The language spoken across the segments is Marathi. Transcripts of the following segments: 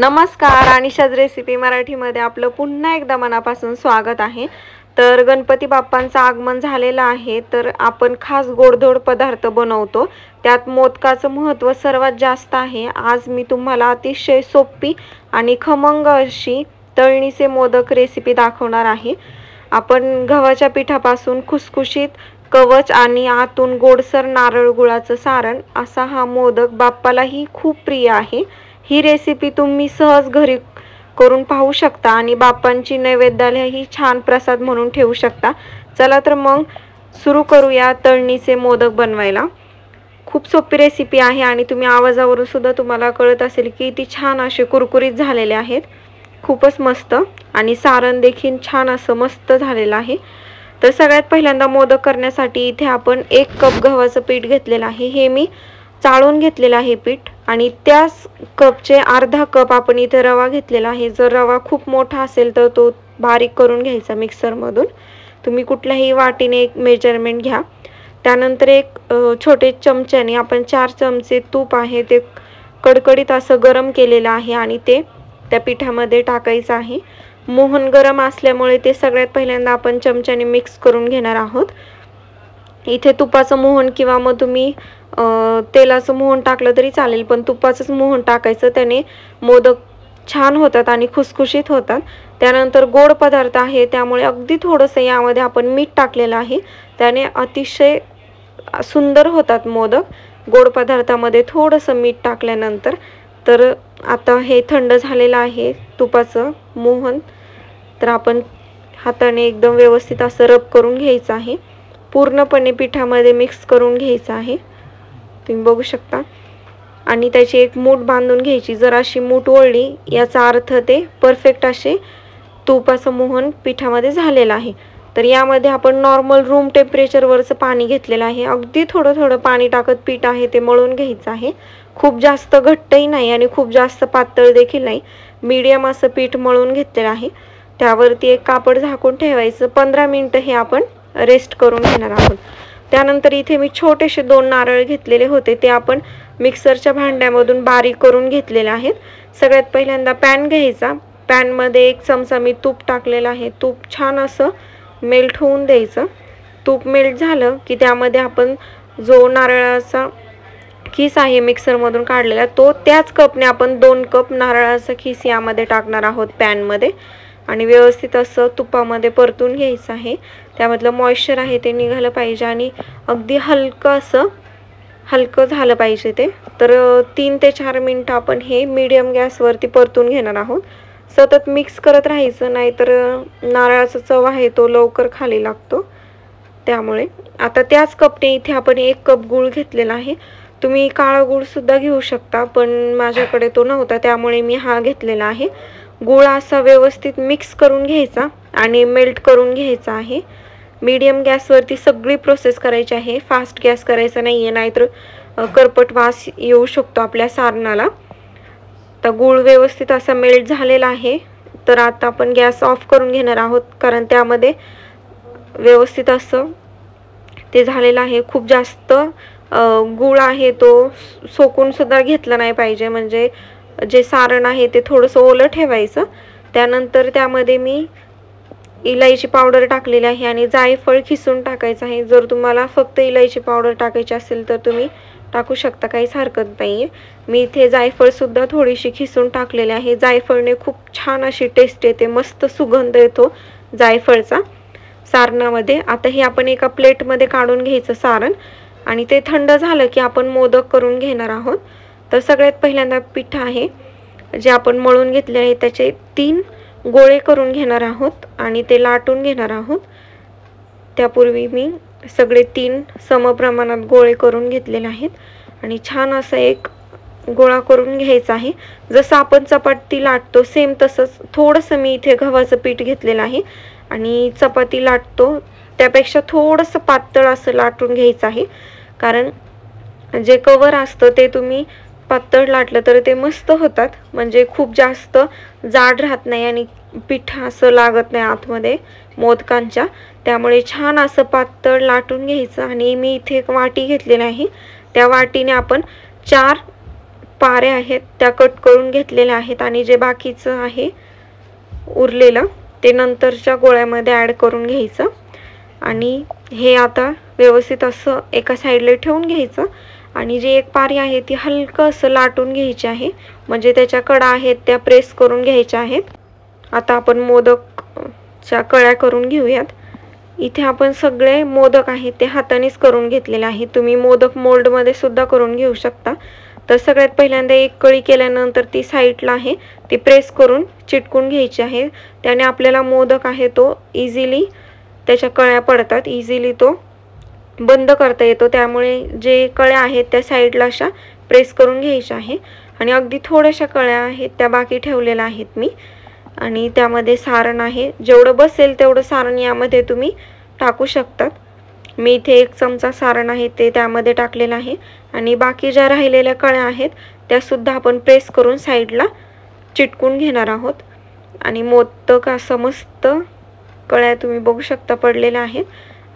नमस्कार अनिशाज रेसिपी मराठीमध्ये आपलं पुन्हा एकदा मनापासून स्वागत आहे। तर गणपती बाप्पांचं आगमन झालेलं आहे, तर आपण खास गोडधोड पदार्थ बनवतो, त्यात मोदकाचं महत्त्व सर्वात जास्त आहे। आज मी तुम्हाला अतिशय सोपी आणि खमंग अशी तळणीचे मोदक रेसिपी दाखवणार आहे। आपण गव्हाच्या पिठापासून खुसखुशीत कवच आणि आतून गोडसर नारळ गुळाचं सारण असा हा मोदक बाप्पालाही खूप प्रिय आहे। ही रेसिपी तुम्ही सहज घरी करून पाहू शकता आणि बाप्पांची नैवेद्यालाही छान प्रसाद म्हणून ठेवू शकता। चला तर मग सुरू करूया तळणीचे मोदक बनवायला। खूप सोपी रेसिपी आहे आणि तुम्ही आवाजावरून सुद्धा तुम्हाला कळत असेल की ती छान असे कुरकुरीत झालेले आहेत, खूपच मस्त, आणि सारण देखील छान असं मस्त झालेलं आहे। तर सगळ्यात पहिल्यांदा मोदक करण्यासाठी इथे आपण 1 कप गव्हाचं पीठ घेतलेलं आहे। हे मी चाळून घेतलेलं आहे पीठ, आणि त्याच कपचे अर्धा कप आपण इथे रवा घेतलेला आहे। जर रवा खूप मोठा असेल तर तो बारीक करून घ्यायचा मिक्सरमधून। तुम्ही कुठल्याही वाटीने एक मेजरमेंट घ्या। त्यानंतर एक छोटे चमच्याने आपण 4 चमचे तूप आहे ते कडकडीत असं गरम केलेलं आहे आणि ते त्या पिठामध्ये टाकायचं आहे। मोहन गरम असल्यामुळे ते सगळ्यात पहिल्यांदा आपण चमच्याने मिक्स करून घेणार आहोत। इथे तुपाचं मोहन किंवा मग तुम्ही तेलाचं मोहन टाकलं तरी चालेल, पण तुपाचंच मोहन टाकायचं, त्याने मोदक छान होतात आणि खुसखुशीत होतात। त्यानंतर गोड पदार्थ आहे त्यामुळे अगदी थोडंसं यामध्ये आपण मीठ टाकलेलं आहे, त्याने अतिशय सुंदर होतात मोदक गोड पदार्थामध्ये थोडंसं मीठ टाकल्यानंतर। तर आता हे थंड झालेलं आहे तुपाचं मोहन, तर आपण हाताने एकदम व्यवस्थित असं रब करून घ्यायचं आहे, पूर्णपणे पिठामध्ये मिक्स करून घ्यायचं आहे, तुम्ही बघू शकता। आणि त्याची एक मूठ बांधून घ्यायची, जर अशी मूठ ओढली याचा अर्थ ते परफेक्ट असे तुपाचं मोहन पिठामध्ये झालेलं आहे। तर यामध्ये आपण नॉर्मल रूम टेम्परेचरवरचं पाणी घेतलेलं आहे, अगदी थोडं थोडं पाणी टाकत पीठ आहे ते मळून घ्यायचं आहे। खूप जास्त घट्टही नाही आणि खूप जास्त पातळ देखील नाही, मीडियम असं पीठ मळून घेतलेलं आहे। त्यावरती एक कापड झाकून ठेवायचं, 15 मिनिटं हे आपण रेस्ट करून घेणार आहोत। त्यानंतर इथे मी छोटेसे 2 नारळ घेतलेले होते, ते आपण मिक्सरच्या भांड्यामधून बारीक करून घेतलेले आहेत। सगळ्यात पहिल्यांदा पॅन घ्यायचा, पॅनमध्ये 1 चमचा मी तूप टाकलेलं आहे, तूप छान असं मेल्ट होऊन द्यायचं। तूप मेल्ट झालं की त्यामध्ये आपण जो नारळाचा खीस आहे मिक्सरमधून काढलेला, तो त्याच कपने आपण 2 कप नारळाचा खीस यामध्ये टाकणार आहोत पॅनमध्ये, आणि व्यवस्थित असं तुपामध्ये परतून घ्यायचं आहे। त्यामधलं मॉइश्चर आहे ते निघालं पाहिजे आणि अगदी हलकं झालं पाहिजे ते। तर 3 ते 4 मिनिटं आपण हे मीडियम गॅसवरती परतून घेणार आहोत। सतत मिक्स करत राहायचं, नाहीतर नारळाचा चव आहे तो लवकर खाली लागतो, त्यामुळे। आता त्याच कपने इथे आपण 1 कप गूळ घेतलेला आहे, तुम्ही काळा गूळ सुद्धा घेऊ शकता, पण माझ्याकडे तो नव्हता त्यामुळे मी हा घेतलेला आहे। गूळ असा व्यवस्थित मिक्स करून घ्यायचा आणि मेल्ट करून घ्यायचा आहे। मीडियम गॅसवरती सगळी प्रोसेस करायची आहे, फास्ट गॅस करायचा नाही आहे, नाहीतर करपट वास येऊ शकतो आपल्या सारणाला। तर गूळ व्यवस्थित असा मेल्ट झालेला आहे, तर आता आपण गॅस ऑफ करून घेणार आहोत, कारण त्यामध्ये व्यवस्थित असं ते झालेलं आहे। खूप जास्त गूळ आहे तो सोकून सुद्धा घेतला नाही पाहिजे, म्हणजे जे सारण आहे ते थोडंसं ओलं ठेवायचं। त्यानंतर त्यामध्ये मी इलायची पावडर टाकलेली आहे आणि जायफळ खिसून टाकायचं आहे। जर तुम्हाला फक्त इलायची पावडर टाकायची असेल तर तुम्ही टाकू शकता, काहीच हरकत नाही आहे। मी इथे जायफळ सुद्धा थोडीशी खिसून टाकलेली आहे, जायफळने खूप छान अशी टेस्ट येते, मस्त सुगंध येतो जायफळचा सारणामध्ये। आता हे आपण एका प्लेटमध्ये काढून घ्यायचं सारण, आणि ते थंड झालं की आपण मोदक करून घेणार आहोत। तर सगळ्यात पहिल्यांदा पीठ आहे जे आपण मळून घेतले आहे त्याचे 3 गोळे करून घेणार आहोत आणि ते लाटून घेणार आहोत। त्यापूर्वी मी सगळे 3 समप्रमाणात गोळे करून घेतलेले आहेत आणि छान असा एक गोळा करून घ्यायचा आहे। जसं आपण चपाती लाटतो सेम तसंच थोडंसं मी इथे गव्हाचं पीठ घेतलेलं आहे आणि चपाती लाटतो त्यापेक्षा थोडंसं पातळ असं लाटून घ्यायचं आहे, कारण जे कवर असतं ते तुम्ही पातळ लाटलं तर ते मस्त होतात, म्हणजे खूप जास्त जाड राहत नाही आणि पीठ असं लागत नाही आतमध्ये मोदकांच्या, त्यामुळे छान असं पातळ लाटून घ्यायचं। आणि मी इथे एक वाटी घेतलेली आहे, त्या वाटीने आपण 4 पाऱ्या आहेत त्या कट करून घेतलेल्या आहेत आणि जे बाकीचं आहे उरलेलं ते नंतरच्या गोळ्यामध्ये ॲड करून घ्यायचं आणि हे आता व्यवस्थित असं एका साईडला ठेवून घ्यायचं आणि जी एक पारी आहे ती हलकं असं लाटून घ्यायची आहे, म्हणजे त्याच्या कडा आहेत त्या प्रेस करून घ्यायच्या आहेत. आता आपण मोदकच्या कळ्या करून घेऊयात. इथे आपण सगळे मोदक आहेत ते हातानेच करून घेतलेले आहेत. तुम्ही मोदक मोल्डमध्ये सुद्धा करून घेऊ शकता. तर सगळ्यात पहिल्यांदा एक कळी केल्यानंतर ती साईडला आहे ती प्रेस करून चिटकून घ्यायची आहे. त्याने आपल्याला मोदक आहे तो इझिली त्याच्या कळ्या पडतात, इझिली तो बंद करता येतो. त्यामुळे जे कळ्या आहेत त्या साईडला अशा प्रेस करून घ्यायच्या आहे आणि अगदी थोड्याशा कळ्या आहेत त्या बाकी ठेवलेल्या आहेत मी. आणि त्यामध्ये सारण आहे, जेवढं बसेल तेवढं सारण यामध्ये तुम्ही टाकू शकतात. मी इथे 1 चमचा सारण आहे ते त्यामध्ये टाकलेलं आहे आणि बाकी ज्या राहिलेल्या कळ्या आहेत त्या सुद्धा आपण प्रेस करून साईडला चिटकून घेणार आहोत. आणि मोदक असं मस्त कळ्या तुम्ही बघू शकता पडलेल्या आहेत.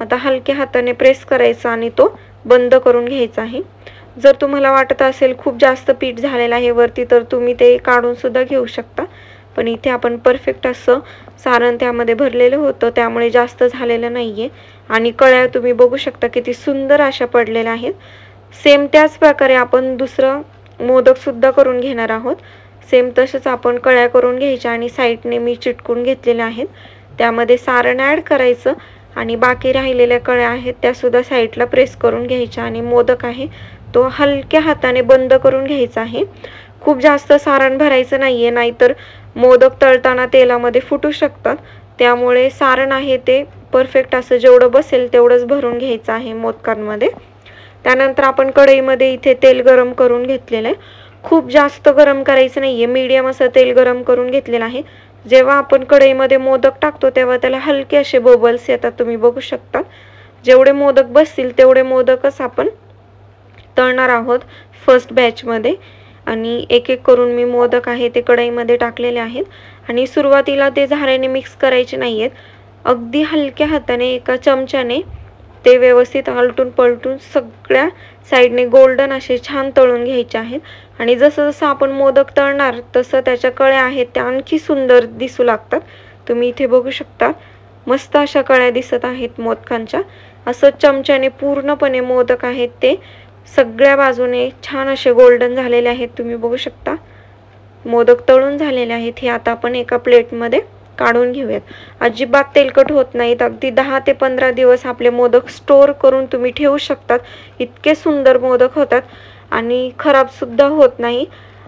आता हलक्या हाताने प्रेस करायचा आणि तो बंद करून घ्यायचा आहे. जर तुम्हाला वाटत असेल खूप जास्त पीठ झालेलं आहे वरती तर तुम्ही ते काढून सुद्धा घेऊ शकता, पण इथे आपण परफेक्ट असं सारण त्यामध्ये भरलेलं होतं त्यामुळे जास्त झालेलं नाहीये. आणि कळ्या तुम्ही बघू शकता किती सुंदर अशा पडलेल्या आहेत. सेम त्याच प्रकारे आपण दुसरं मोदक सुद्धा करून घेणार आहोत. सेम तसंच आपण कळ्या करून घ्यायच्या आणि साईडने मी चिटकून घेतलेल्या आहेत. त्यामध्ये सारण ॲड करायचं आणि बाकी राहिलेल्या कळ्या आहेत त्या सुद्धा साईडला प्रेस करून घ्यायच्या आणि मोदक आहे तो हलक्या हाताने बंद करून घ्यायचा आहे. खूप जास्त सारण भरायचं नाहीये, नाहीतर मोदक तळताना तेलामध्ये फुटू शकतात. त्यामुळे सारण आहे ते परफेक्ट असं जेवढं बसेल तेवढंच भरून घ्यायचं आहे मोदकांमध्ये. त्यानंतर आपण कढईमध्ये इथे तेल गरम करून घेतलेलं आहे. खूप जास्त गरम करायचं नाहीये, मीडियम असं तेल गरम करून घेतलेलं आहे. जेव्हा आपण कढईमध्ये मोदक टाकतो तेव्हा त्याला हलके असे बबल्स येतात, तुम्ही बघू शकता. जेवढे मोदक बसतील तेवढे मोदकच आपण तळणार आहोत फर्स्ट बॅचमध्ये. आणि एक एक करून मी मोदक आहे ते कढईमध्ये टाकलेले आहेत आणि सुरुवातीला ते झाऱ्याने मिक्स करायचे नाहीयेत. अगदी हलक्या हाताने एका चमच्याने ते व्यवस्थित आलटून पलटून सगळ्या साईडने गोल्डन असे छान तळून घ्यायचे आहेत. आणि जसं जसं आपण मोदक तळणार तसं त्याच्या कळ्या आहेत त्या आणखी सुंदर दिसू लागतात. तुम्ही इथे बघू शकता मस्त अशा कळ्या दिसत आहेत मोदकांच्या. असं चमच्याने पूर्णपणे मोदक आहेत ते सगळ्या बाजूने छान असे गोल्डन झालेले आहेत. तुम्ही बघू शकता मोदक तळून झालेले आहेत. हे आता आपण एका प्लेटमध्ये काढून घेऊयात. अजिबात तेलकट होत नाहीत. अगदी 10 ते 15 दिवस आपले मोदक स्टोर करून तुम्ही ठेवू शकतात. इतके सुंदर मोदक होतात आणि खराब सुद्धा होत नाही.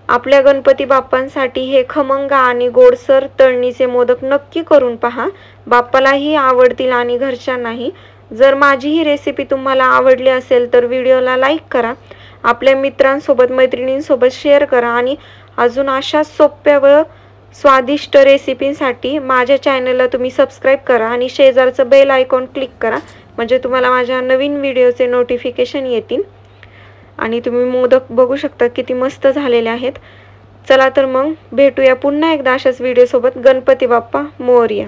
आपल्या गणपती बाप्पांसाठी हे खमंग आणि गोडसर तळणीचे मोदक नक्की करून पहा. बाप्पालाही आवडतील आणि घरच्यांनाही. जर माझी ही रेसिपी तुम्हाला आवडली असेल तर व्हिडिओला लाईक करा, आपल्या मित्रांसोबत मैत्रिणींसोबत शेअर करा आणि अजून अशा सोप्या व स्वादिष्ट रेसिपींसाठी माझ्या चॅनलला तुम्ही सबस्क्राईब करा आणि शेजारचं बेल आयकॉन क्लिक करा, म्हणजे तुम्हाला माझ्या नवीन व्हिडिओचे नोटिफिकेशन येतील. आणि तुम्ही मोदक बघू शकता किती मस्त झालेले आहेत. चला तर मग भेटूया पुन्हा एकदा अशाच व्हिडिओसोबत. गणपती बाप्पा मोरया.